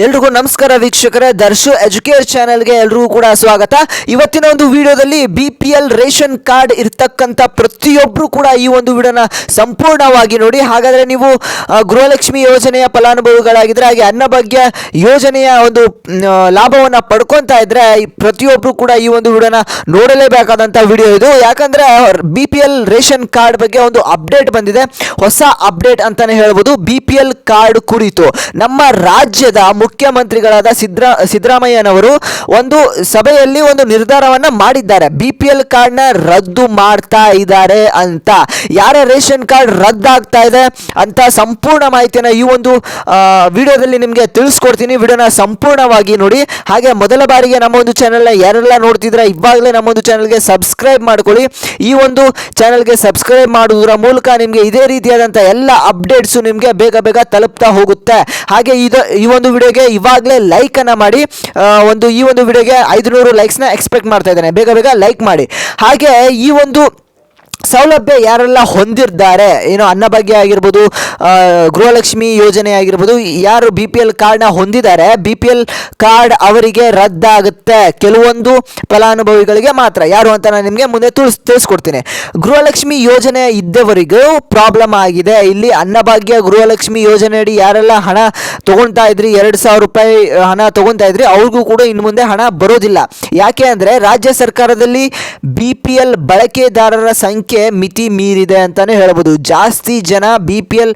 ಎಲ್ರಿಗೂ ನಮಸ್ಕಾರ ವೀಕ್ಷಕರೇ, ದರ್ಶು ಎಜುಕೇರ್ ಚಾನೆಲ್ಗೆ ಎಲ್ರಿಗೂ ಕೂಡ ಸ್ವಾಗತ. ಇವತ್ತಿನ ಒಂದು ವಿಡಿಯೋದಲ್ಲಿ BPL ರೇಷನ್ ಕಾರ್ಡ್ ಇರ್ತಕ್ಕಂಥ ಪ್ರತಿಯೊಬ್ಬರು ಕೂಡ ಈ ಒಂದು ವಿಡಿಯೋನ ಸಂಪೂರ್ಣವಾಗಿ ನೋಡಿ. ಹಾಗಾದರೆ ನೀವು ಗೃಹಲಕ್ಷ್ಮಿ ಯೋಜನೆಯ ಫಲಾನುಭವಿಗಳಾಗಿದ್ದರೆ, ಹಾಗೆ ಅನ್ನಭಾಗ್ಯ ಯೋಜನೆಯ ಒಂದು ಲಾಭವನ್ನು ಪಡ್ಕೊತಾ ಇದ್ರೆ ಪ್ರತಿಯೊಬ್ಬರು ಕೂಡ ಈ ಒಂದು ವಿಡಿಯೋನ ನೋಡಲೇಬೇಕಾದಂಥ ವಿಡಿಯೋ ಇದು. ಯಾಕಂದರೆ BPL ರೇಷನ್ ಕಾರ್ಡ್ ಬಗ್ಗೆ ಒಂದು ಅಪ್ಡೇಟ್ ಬಂದಿದೆ, ಹೊಸ ಅಪ್ಡೇಟ್ ಅಂತಾನೆ ಹೇಳ್ಬೋದು. BPL ಕಾರ್ಡ್ ಕುರಿತು ನಮ್ಮ ರಾಜ್ಯದ ಮುಖ್ಯಮಂತ್ರಿಗಳಾದ ಸಿದ್ದರಾಮಯ್ಯನವರು ಒಂದು ಸಭೆಯಲ್ಲಿ ಒಂದು ನಿರ್ಧಾರವನ್ನ ಮಾಡಿದ್ದಾರೆ. BPL ಕಾರ್ಡ್ನ ರದ್ದು ಮಾಡ್ತಾ ಇದ್ದಾರೆ ಅಂತ. ಯಾರ ರೇಷನ್ ಕಾರ್ಡ್ ರದ್ದಾಗ್ತಾ ಇದೆ ಅಂತ ಸಂಪೂರ್ಣ ಮಾಹಿತಿಯನ್ನು ಈ ಒಂದು ವಿಡಿಯೋದಲ್ಲಿ ನಿಮಗೆ ತಿಳಿಸ್ಕೊಡ್ತೀನಿ. ವಿಡಿಯೋನ ಸಂಪೂರ್ಣವಾಗಿ ನೋಡಿ. ಹಾಗೆ ಮೊದಲ ಬಾರಿಗೆ ನಮ್ಮ ಒಂದು ಚಾನೆಲ್ನ ಯಾರೆಲ್ಲ ನೋಡ್ತಿದ್ರೆ ಇವಾಗಲೇ ನಮ್ಮ ಒಂದು ಚಾನೆಲ್ಗೆ ಸಬ್ಸ್ಕ್ರೈಬ್ ಮಾಡ್ಕೊಳ್ಳಿ. ಈ ಒಂದು ಚಾನೆಲ್ಗೆ ಸಬ್ಸ್ಕ್ರೈಬ್ ಮಾಡುವುದರ ಮೂಲಕ ನಿಮಗೆ ಇದೇ ರೀತಿಯಾದಂಥ ಎಲ್ಲ ಅಪ್ಡೇಟ್ಸು ನಿಮಗೆ ಬೇಗ ಬೇಗ ತಲುಪ್ತಾ ಹೋಗುತ್ತೆ. ಹಾಗೆ ಈ ಒಂದು ವಿಡಿಯೋಗೆ ಇವಾಗಲೇ ಲೈಕ್ ಅನ್ನ ಮಾಡಿ. ಈ ಒಂದು ವಿಡಿಯೋಗೆ 500 ಲೈಕ್ಸ್ನ ಎಕ್ಸ್ಪೆಕ್ಟ್ ಮಾಡ್ತಾ ಇದ್ದೇನೆ. ಬೇಗ ಬೇಗ ಲೈಕ್ ಮಾಡಿ. ಹಾಗೆ ಈ ಒಂದು ಸೌಲಭ್ಯ ಯಾರೆಲ್ಲ ಹೊಂದಿರ್ತಾರೆ, ಏನು ಅನ್ನಭಾಗ್ಯ ಆಗಿರ್ಬೋದು, ಗೃಹಲಕ್ಷ್ಮಿ ಯೋಜನೆ ಆಗಿರ್ಬೋದು, ಯಾರು BPL ಕಾರ್ಡ್ನ ಹೊಂದಿದ್ದಾರೆ, BPL ಕಾರ್ಡ್ ಅವರಿಗೆ ರದ್ದಾಗುತ್ತೆ. ಕೆಲವೊಂದು ಫಲಾನುಭವಿಗಳಿಗೆ ಮಾತ್ರ. ಯಾರು ಅಂತ ನಾನು ನಿಮಗೆ ಮುಂದೆ ತಿಳಿಸ್ಕೊಡ್ತೀನಿ. ಗೃಹಲಕ್ಷ್ಮಿ ಯೋಜನೆ ಇದ್ದವರಿಗೂ ಪ್ರಾಬ್ಲಮ್ ಆಗಿದೆ. ಇಲ್ಲಿ ಅನ್ನಭಾಗ್ಯ ಗೃಹಲಕ್ಷ್ಮಿ ಯೋಜನೆ ಅಡಿ ಯಾರೆಲ್ಲ ಹಣ ತೊಗೊಳ್ತಾ ಇದ್ರಿ, 2,000 ರೂಪಾಯಿ ಹಣ ತೊಗೊಳ್ತಾ ಇದ್ರಿ, ಅವ್ರಿಗೂ ಕೂಡ ಇನ್ನು ಮುಂದೆ ಹಣ ಬರೋದಿಲ್ಲ. ಯಾಕೆ ಅಂದರೆ ರಾಜ್ಯ ಸರ್ಕಾರದಲ್ಲಿ BPL ಬಳಕೆದಾರರ ಸಂಖ್ಯೆ ಮಿತಿ ಮೀರಿದೆ ಅಂತಾನೆ ಹೇಳ್ಬೋದು. ಜಾಸ್ತಿ ಜನ BPL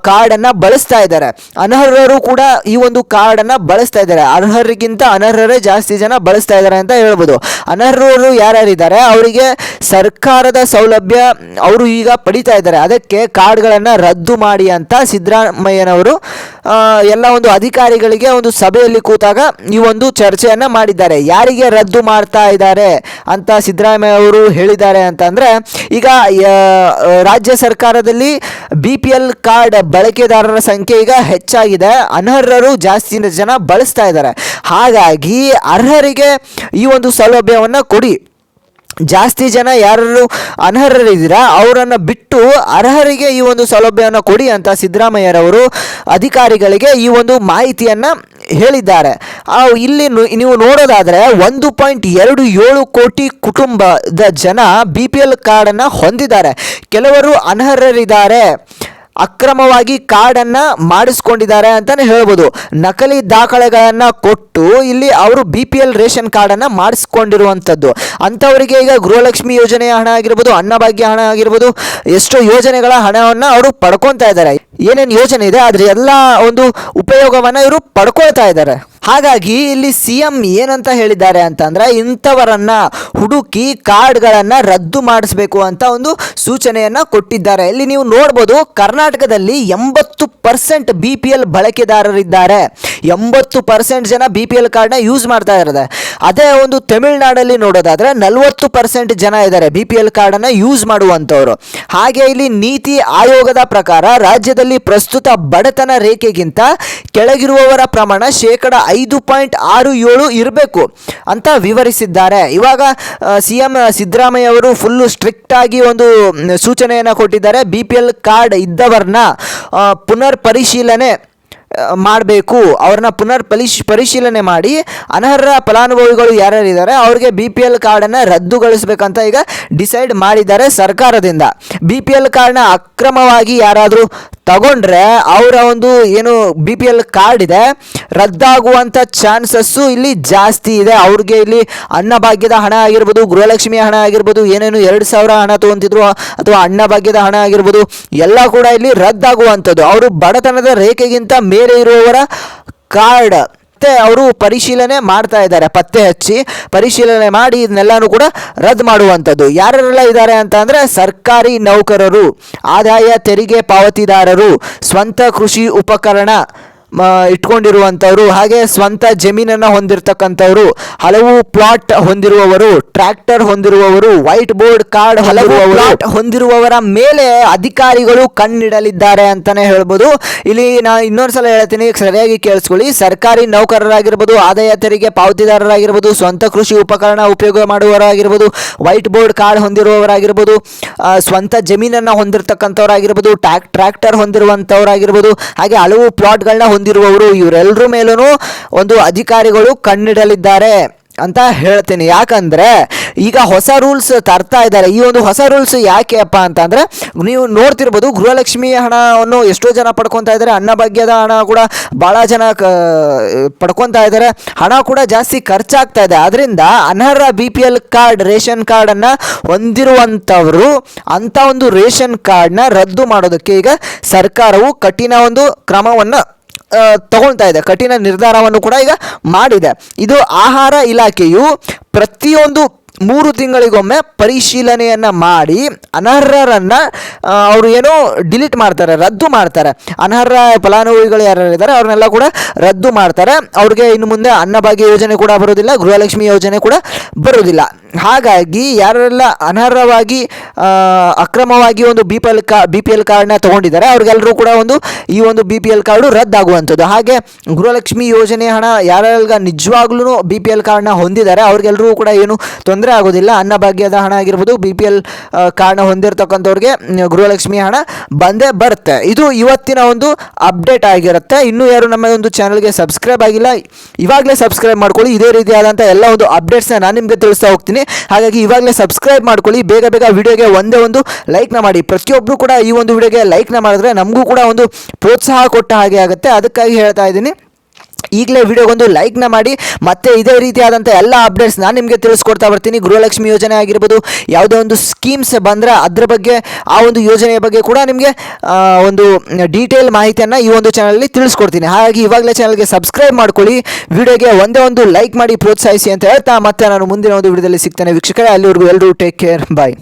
ಕಾರ್ಡ್ ಅನ್ನ ಬಳಸ್ತಾ ಇದ್ದಾರೆ. ಅನರ್ಹರು ಕೂಡ ಈ ಒಂದು ಕಾರ್ಡ್ ಅನ್ನ ಬಳಸ್ತಾ ಇದ್ದಾರೆ. ಅರ್ಹರಿಗಿಂತ ಅನರ್ಹರೇ ಜಾಸ್ತಿ ಜನ ಬಳಸ್ತಾ ಇದ್ದಾರೆ ಅಂತ ಹೇಳ್ಬೋದು. ಅನರ್ಹರು ಯಾರ್ಯಾರಿದ್ದಾರೆ ಅವರಿಗೆ ಸರ್ಕಾರದ ಸೌಲಭ್ಯ ಅವರು ಈಗ ಪಡಿತಾ ಇದ್ದಾರೆ. ಅದಕ್ಕೆ ಕಾರ್ಡ್ಗಳನ್ನು ರದ್ದು ಮಾಡಿ ಅಂತ ಸಿದ್ದರಾಮಯ್ಯನವರು ಎಲ್ಲ ಒಂದು ಅಧಿಕಾರಿಗಳಿಗೆ ಒಂದು ಸಭೆಯಲ್ಲಿ ಕೂತಾಗ ಈ ಒಂದು ಚರ್ಚೆಯನ್ನ ಮಾಡಿದ್ದಾರೆ. ಯಾರಿಗೆ ರದ್ದು ಮಾಡ್ತಾ ಇದ್ದಾರೆ ಅಂತ ಸಿದ್ದರಾಮಯ್ಯ ಅವರು ಹೇಳಿದ್ದಾರೆ ಅಂತಂದ್ರೆ, ಈಗ ರಾಜ್ಯ ಸರ್ಕಾರದಲ್ಲಿ BPL ಕಾರ್ಡ್ ಬಳಕೆದಾರರ ಸಂಖ್ಯೆ ಈಗ ಹೆಚ್ಚಾಗಿದೆ. ಅನರ್ಹರು ಜಾಸ್ತಿ ಜನ ಬಳಸ್ತಾ ಇದ್ದಾರೆ. ಹಾಗಾಗಿ ಅರ್ಹರಿಗೆ ಈ ಒಂದು ಸೌಲಭ್ಯವನ್ನು ಕೊಡಿ. ಜಾಸ್ತಿ ಜನ ಯಾರು ಅನರ್ಹರಿದ್ದೀರಾ ಅವರನ್ನು ಬಿಟ್ಟು ಅರ್ಹರಿಗೆ ಈ ಒಂದು ಸೌಲಭ್ಯವನ್ನು ಕೊಡಿ ಅಂತ ಸಿದ್ದರಾಮಯ್ಯರವರು ಅಧಿಕಾರಿಗಳಿಗೆ ಈ ಒಂದು ಮಾಹಿತಿಯನ್ನು ಹೇಳಿದ್ದಾರೆ. ಇಲ್ಲಿ ನೀವು ನೋಡೋದಾದರೆ 1.27 ಕೋಟಿ ಕುಟುಂಬದ ಜನ BPL ಕಾರ್ಡನ್ನು ಹೊಂದಿದ್ದಾರೆ. ಕೆಲವರು ಅನರ್ಹರಿದ್ದಾರೆ, ಅಕ್ರಮವಾಗಿ ಕಾರ್ಡನ್ನು ಮಾಡಿಸ್ಕೊಂಡಿದ್ದಾರೆ ಅಂತಲೇ ಹೇಳ್ಬೋದು. ನಕಲಿ ದಾಖಲೆಗಳನ್ನು ಕೊಟ್ಟು ಇಲ್ಲಿ ಅವರು BPL ರೇಷನ್ ಕಾರ್ಡನ್ನು ಮಾಡಿಸ್ಕೊಂಡಿರುವಂಥದ್ದು. ಅಂಥವರಿಗೆ ಈಗ ಗೃಹಲಕ್ಷ್ಮಿ ಯೋಜನೆಯ ಹಣ ಆಗಿರ್ಬೋದು, ಅನ್ನಭಾಗ್ಯ ಹಣ ಆಗಿರ್ಬೋದು, ಎಷ್ಟೋ ಯೋಜನೆಗಳ ಹಣವನ್ನು ಅವರು ಪಡ್ಕೊತಾ ಇದ್ದಾರೆ. ಏನೇನು ಯೋಜನೆ ಇದೆ ಅದರ ಎಲ್ಲ ಒಂದು ಉಪಯೋಗವನ್ನು ಇವರು ಪಡ್ಕೊಳ್ತಾ ಇದ್ದಾರೆ. ಹಾಗಾಗಿ ಇಲ್ಲಿ CM ಏನಂತ ಹೇಳಿದ್ದಾರೆ ಅಂತಂದರೆ, ಇಂಥವರನ್ನು ಹುಡುಕಿ ಕಾರ್ಡ್ಗಳನ್ನು ರದ್ದು ಮಾಡಿಸ್ಬೇಕು ಅಂತ ಒಂದು ಸೂಚನೆಯನ್ನು ಕೊಟ್ಟಿದ್ದಾರೆ. ಇಲ್ಲಿ ನೀವು ನೋಡ್ಬೋದು, ಕರ್ನಾಟಕದಲ್ಲಿ 80% BPL ಬಳಕೆದಾರರಿದ್ದಾರೆ. 80% ಜನ BPL ಕಾರ್ಡ್ನ ಯೂಸ್ ಮಾಡ್ತಾ ಇದ್ದಾರೆ. ಅದೇ ಒಂದು ತಮಿಳುನಾಡಲ್ಲಿ ನೋಡೋದಾದರೆ 40% ಜನ ಇದ್ದಾರೆ BPL ಕಾರ್ಡನ್ನು ಯೂಸ್ ಮಾಡುವಂಥವ್ರು. ಹಾಗೆ ಇಲ್ಲಿ ನೀತಿ ಆಯೋಗದ ಪ್ರಕಾರ ರಾಜ್ಯದಲ್ಲಿ ಪ್ರಸ್ತುತ ಬಡತನ ರೇಖೆಗಿಂತ ಕೆಳಗಿರುವವರ ಪ್ರಮಾಣ 5.67 ಇರಬೇಕು ಅಂತ ವಿವರಿಸಿದ್ದಾರೆ. ಇವಾಗ CM ಸಿದ್ದರಾಮಯ್ಯ ಅವರು ಫುಲ್ಲು ಸ್ಟ್ರಿಕ್ಟ್ ಆಗಿ ಒಂದು ಸೂಚನೆಯನ್ನು ಕೊಟ್ಟಿದ್ದಾರೆ. BPL ಕಾರ್ಡ್ ಇದ್ದವರನ್ನ ಪುನರ್ ಪರಿಶೀಲನೆ ಮಾಡಬೇಕು. ಅವ್ರನ್ನ ಪರಿಶೀಲನೆ ಮಾಡಿ ಅನರ್ಹ ಫಲಾನುಭವಿಗಳು ಯಾರ್ಯಾರಿದ್ದಾರೆ ಅವ್ರಿಗೆ BPL ಕಾರ್ಡನ್ನು ರದ್ದುಗೊಳಿಸಬೇಕಂತ ಈಗ ಡಿಸೈಡ್ ಮಾಡಿದ್ದಾರೆ ಸರ್ಕಾರದಿಂದ. BPL ಕಾರ್ಡ್ನ ಅಕ್ರಮವಾಗಿ ಯಾರಾದರೂ ತಗೊಂಡ್ರೆ ಅವರ ಒಂದು ಏನು BPL ಕಾರ್ಡ್ ಇದೆ ರದ್ದಾಗುವಂಥ ಚಾನ್ಸಸ್ಸು ಇಲ್ಲಿ ಜಾಸ್ತಿ ಇದೆ. ಅವ್ರಿಗೆ ಇಲ್ಲಿ ಅನ್ನಭಾಗ್ಯದ ಹಣ ಆಗಿರ್ಬೋದು, ಗೃಹಲಕ್ಷ್ಮಿಯ ಹಣ ಆಗಿರ್ಬೋದು, ಏನೇನು 2,000 ಹಣ ತೊಗೊಂತಿದ್ರು ಅಥವಾ ಅನ್ನಭಾಗ್ಯದ ಹಣ ಆಗಿರ್ಬೋದು, ಎಲ್ಲ ಕೂಡ ಇಲ್ಲಿ ರದ್ದಾಗುವಂಥದ್ದು. ಅವರು ಬಡತನದ ರೇಖೆಗಿಂತ ಮೇಲೆ ಇರುವವರ ಕಾರ್ಡ್ ಅವರು ಪರಿಶೀಲನೆ ಮಾಡ್ತಾ ಇದ್ದಾರೆ. ಪತ್ತೆ ಹಚ್ಚಿ ಪರಿಶೀಲನೆ ಮಾಡಿ ಇದನ್ನೆಲ್ಲನೂ ಕೂಡ ರದ್ದು ಮಾಡುವಂಥದ್ದು. ಯಾರೆಲ್ಲ ಇದ್ದಾರೆ ಅಂತ ಅಂದರೆ, ಸರ್ಕಾರಿ ನೌಕರರು, ಆದಾಯ ತೆರಿಗೆ ಪಾವತಿದಾರರು, ಸ್ವಂತ ಕೃಷಿ ಉಪಕರಣ ಇಟ್ಕೊಂಡಿರುವಂಥವ್ರು, ಹಾಗೆ ಸ್ವಂತ ಜಮೀನನ್ನು ಹೊಂದಿರತಕ್ಕಂಥವ್ರು, ಹಲವು ಪ್ಲಾಟ್ ಹೊಂದಿರುವವರು, ಟ್ರ್ಯಾಕ್ಟರ್ ಹೊಂದಿರುವವರು, ವೈಟ್ ಬೋರ್ಡ್ ಕಾರ್ಡ್ ಹೊಂದಿರುವವರ ಮೇಲೆ ಅಧಿಕಾರಿಗಳು ಕಣ್ಣಿಡಲಿದ್ದಾರೆ ಅಂತಾನೆ ಹೇಳ್ಬೋದು. ಇಲ್ಲಿ ನಾನು ಇನ್ನೊಂದ್ಸಲ ಹೇಳ್ತೀನಿ, ಸರಿಯಾಗಿ ಕೇಳಿಸ್ಕೊಳ್ಳಿ. ಸರ್ಕಾರಿ ನೌಕರರಾಗಿರ್ಬೋದು, ಆದಾಯ ತೆರಿಗೆ ಪಾವತಿದಾರರಾಗಿರ್ಬೋದು, ಸ್ವಂತ ಕೃಷಿ ಉಪಕರಣ ಉಪಯೋಗ ಮಾಡುವವರಾಗಿರ್ಬೋದು, ವೈಟ್ ಬೋರ್ಡ್ ಕಾರ್ಡ್ ಹೊಂದಿರುವವರಾಗಿರ್ಬೋದು, ಸ್ವಂತ ಜಮೀನನ್ನು ಹೊಂದಿರತಕ್ಕಂಥವ್ರಾಗಿರ್ಬೋದು, ಟ್ರ್ಯಾಕ್ಟರ್ ಹೊಂದಿರುವಂಥವ್ರಾಗಿರ್ಬೋದು, ಹಾಗೆ ಹಲವು ಪ್ಲಾಟ್ಗಳನ್ನ ಹೊಂದಿರುವವರು ಇವರೆಲ್ಲರ ಮೇಲೂ ಒಂದು ಅಧಿಕಾರಿಗಳು ಕಣ್ಣಿಡಲಿದ್ದಾರೆ ಅಂತ ಹೇಳ್ತೀನಿ. ಯಾಕಂದರೆ ಈಗ ಹೊಸ ರೂಲ್ಸ್ ತರ್ತಾ ಇದ್ದಾರೆ. ಈ ಒಂದು ಹೊಸ ರೂಲ್ಸ್ ಯಾಕೆಪ್ಪ ಅಂತಂದರೆ ನೀವು ನೋಡ್ತಿರ್ಬೋದು, ಗೃಹಲಕ್ಷ್ಮಿ ಹಣವನ್ನು ಎಷ್ಟೋ ಜನ ಪಡ್ಕೊತಾ ಇದ್ದಾರೆ, ಅನ್ನಭಾಗ್ಯದ ಹಣ ಕೂಡ ಭಾಳ ಜನ ಪಡ್ಕೊತಾ ಇದ್ದಾರೆ, ಹಣ ಕೂಡ ಜಾಸ್ತಿ ಖರ್ಚಾಗ್ತಾ ಇದೆ. ಅದರಿಂದ ಅನರ್ಹ BPL ಕಾರ್ಡ್ ರೇಷನ್ ಕಾರ್ಡನ್ನು ಹೊಂದಿರುವಂಥವರು ಅಂಥ ಒಂದು ರೇಷನ್ ಕಾರ್ಡ್ನ ರದ್ದು ಮಾಡೋದಕ್ಕೆ ಈಗ ಸರ್ಕಾರವು ಕಠಿಣ ಒಂದು ಕ್ರಮವನ್ನು ತಗೊಳ್ತಾ ಇದೆ, ಕಠಿಣ ನಿರ್ಧಾರವನ್ನು ಕೂಡ ಈಗ ಮಾಡಿದೆ. ಇದು ಆಹಾರ ಇಲಾಖೆಯು ಪ್ರತಿಯೊಂದು 3 ತಿಂಗಳಿಗೊಮ್ಮೆ ಪರಿಶೀಲನೆಯನ್ನು ಮಾಡಿ ಅನರ್ಹರನ್ನು ಅವರು ಏನೋ ಡಿಲೀಟ್ ಮಾಡ್ತಾರೆ, ರದ್ದು ಮಾಡ್ತಾರೆ. ಅನರ್ಹ ಫಲಾನುಭವಿಗಳು ಯಾರ್ಯಾರಿದ್ದಾರೆ ಅವ್ರನ್ನೆಲ್ಲ ಕೂಡ ರದ್ದು ಮಾಡ್ತಾರೆ. ಅವ್ರಿಗೆ ಇನ್ನು ಮುಂದೆ ಅನ್ನಭಾಗ್ಯ ಯೋಜನೆ ಕೂಡ ಬರೋದಿಲ್ಲ, ಗೃಹಲಕ್ಷ್ಮಿ ಯೋಜನೆ ಕೂಡ ಬರೋದಿಲ್ಲ. ಹಾಗಾಗಿ ಯಾರೆಲ್ಲ ಅನರ್ಹವಾಗಿ ಅಕ್ರಮವಾಗಿ ಒಂದು BPL ಕಾರ್ಡ್ನ ತೊಗೊಂಡಿದ್ದಾರೆ ಅವ್ರಿಗೆಲ್ಲರೂ ಕೂಡ ಈ ಒಂದು BPL ಕಾರ್ಡು ರದ್ದಾಗುವಂಥದ್ದು. ಹಾಗೆ ಗೃಹಲಕ್ಷ್ಮಿ ಯೋಜನೆ ಹಣ ಯಾರೆಲ್ಲ ನಿಜವಾಗ್ಲೂ BPL ಕಾರ್ಡ್ನ ಹೊಂದಿದ್ದಾರೆ ಅವ್ರಿಗೆಲ್ಲರೂ ಕೂಡ ಏನು ತೊಂದರೆ ಆಗೋದಿಲ್ಲ. ಅನ್ನಭಾಗ್ಯದ ಹಣ ಆಗಿರ್ಬೋದು, BPL ಕಾರ್ಡ್ನ ಹೊಂದಿರತಕ್ಕಂಥವ್ರಿಗೆ ಗೃಹಲಕ್ಷ್ಮಿ ಹಣ ಬಂದೇ ಬರುತ್ತೆ. ಇದು ಇವತ್ತಿನ ಒಂದು ಅಪ್ಡೇಟ್ ಆಗಿರುತ್ತೆ. ಇನ್ನೂ ಯಾರು ನಮ್ಮ ಒಂದು ಚಾನಲ್ಗೆ ಸಬ್ಸ್ಕ್ರೈಬ್ ಆಗಿಲ್ಲ, ಇವಾಗಲೇ ಸಬ್ಸ್ಕ್ರೈಬ್ ಮಾಡ್ಕೊಳ್ಳಿ. ಇದೇ ರೀತಿಯಾದಂಥ ಎಲ್ಲ ಒಂದು ಅಪ್ಡೇಟ್ಸ್ನ ನಾನು ನಿಮಗೆ ತಿಳಿಸ್ತಾ ಹೋಗ್ತೀನಿ. ಹಾಗಾಗಿ ಇವಾಗಲೇ ಸಬ್ಸ್ಕ್ರೈಬ್ ಮಾಡ್ಕೊಳ್ಳಿ. ಬೇಗ ಬೇಗ ವಿಡಿಯೋಗೆ ಒಂದೇ ಒಂದು ಲೈಕ್ನ ಮಾಡಿ. ಪ್ರತಿಯೊಬ್ಬರು ಕೂಡ ಈ ಒಂದು ವಿಡಿಯೋಗೆ ಲೈಕ್ನ ಮಾಡಿದ್ರೆ ನಮಗೂ ಕೂಡ ಒಂದು ಪ್ರೋತ್ಸಾಹ ಕೊಟ್ಟ ಹಾಗೆ ಆಗುತ್ತೆ. ಅದಕ್ಕಾಗಿ ಹೇಳ್ತಾ ಇದ್ದೀನಿ, ಈಗಲೇ ವಿಡಿಯೋಗೊಂದು ಲೈಕ್ನ ಮಾಡಿ. ಮತ್ತೆ ಇದೇ ರೀತಿಯಾದಂಥ ಎಲ್ಲ ಅಪ್ಡೇಟ್ಸ್ ನಾನು ನಿಮಗೆ ತಿಳಿಸ್ಕೊಡ್ತಾ ಬರ್ತೀನಿ. ಗೃಹಲಕ್ಷ್ಮಿ ಯೋಜನೆ ಆಗಿರ್ಬೋದು, ಯಾವುದೇ ಒಂದು ಸ್ಕೀಮ್ಸ್ ಬಂದರೆ ಅದ್ರ ಬಗ್ಗೆ, ಆ ಒಂದು ಯೋಜನೆಯ ಬಗ್ಗೆ ಕೂಡ ನಿಮಗೆ ಒಂದು ಡೀಟೇಲ್ ಮಾಹಿತಿಯನ್ನು ಈ ಒಂದು ಚಾನಲಲ್ಲಿ ತಿಳಿಸ್ಕೊಡ್ತೀನಿ. ಹಾಗಾಗಿ ಇವಾಗಲೇ ಚಾನಲ್ಗೆ ಸಬ್ಸ್ಕ್ರೈಬ್ ಮಾಡ್ಕೊಳ್ಳಿ, ವಿಡಿಯೋಗೆ ಒಂದೇ ಒಂದು ಲೈಕ್ ಮಾಡಿ ಪ್ರೋತ್ಸಾಹಿಸಿ ಅಂತ ಹೇಳ್ತಾ ಮತ್ತೆ ನಾನು ಮುಂದಿನ ಒಂದು ವಿಡಿಯೋದಲ್ಲಿ ಸಿಗ್ತೇನೆ ವೀಕ್ಷಕರೇ. ಅಲ್ಲಿವರೆಗೂ ಎಲ್ಲರೂ ಟೇಕ್ ಕೇರ್, ಬಾಯ್.